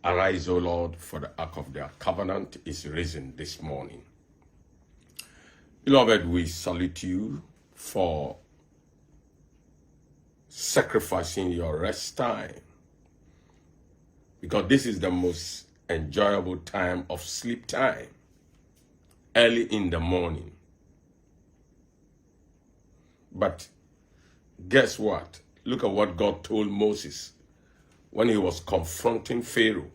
Arise, O Lord, for the ark of their covenant is risen this morning. Beloved, we salute you for sacrificing your rest time, because this is the most enjoyable time of sleep time, early in the morning. But guess what? Look at what God told Moses when he was confronting Pharaoh.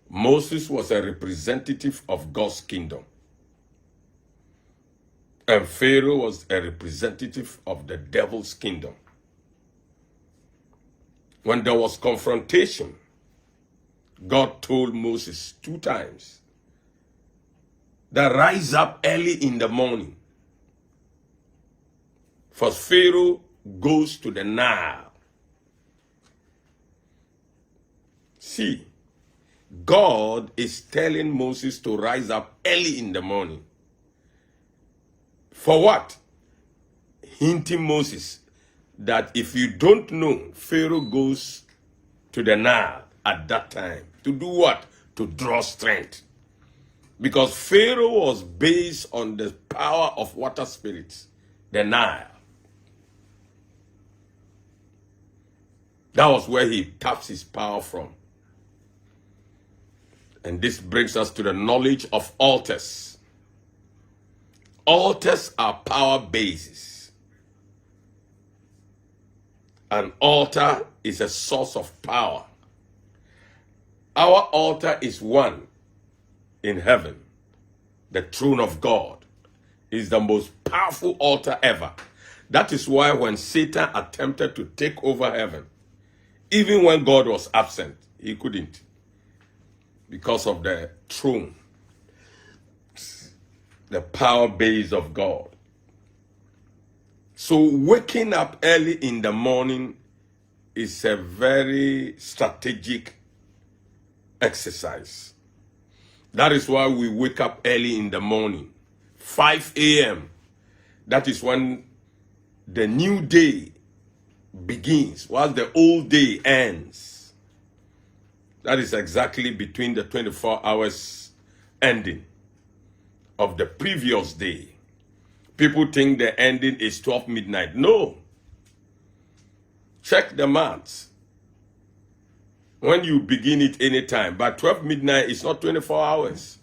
Moses was a representative of God's kingdom, and Pharaoh was a representative of the devil's kingdom. When there was confrontation, God told Moses 2 times that rise up early in the morning, for Pharaoh goes to the Nile. See, God is telling Moses to rise up early in the morning. For what? Hinting Moses that if you don't know, Pharaoh goes to the Nile at that time. To do what? To draw strength. Because Pharaoh was based on the power of water spirits, the Nile. That was where he taps his power from. And this brings us to the knowledge of altars. Altars are power bases. An altar is a source of power. Our altar is one in heaven. The throne of God is the most powerful altar ever. That is why when Satan attempted to take over heaven, even when God was absent, he couldn't, because of the throne, the power base of God. So waking up early in the morning is a very strategic exercise. That is why we wake up early in the morning, 5 a.m. That is when the new day begins, while the old day ends. That is exactly between the 24 hours ending of the previous day. People think the ending is 12 midnight. No. Check the maths. When you begin it anytime, but 12 midnight is not 24 hours.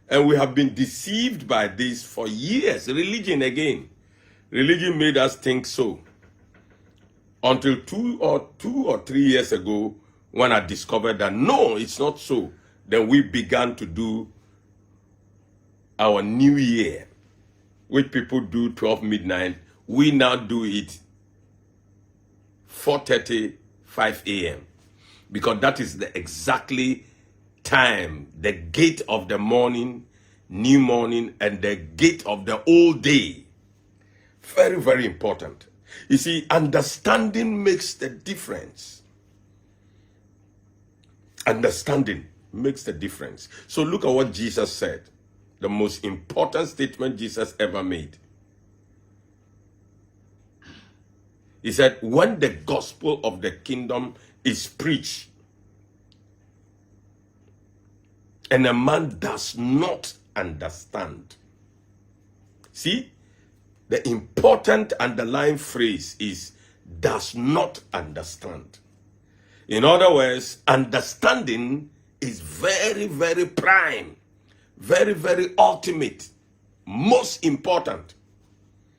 And we have been deceived by this for years. Religion again. Religion made us think so. Until two or three years ago, when I discovered that no, it's not so, then we began to do our new year, which people do 12 midnight. We now do it 4:30, 5 a.m. because that is the exactly time, the gate of the morning, new morning, and the gate of the old day. Very, very important. You see, understanding makes the difference. Understanding makes the difference. So look at what Jesus said. The most important statement Jesus ever made. He said, when the gospel of the kingdom is preached, and a man does not understand. See, the important underlying phrase is does not understand. In other words, understanding is very, very prime, very, very ultimate, most important.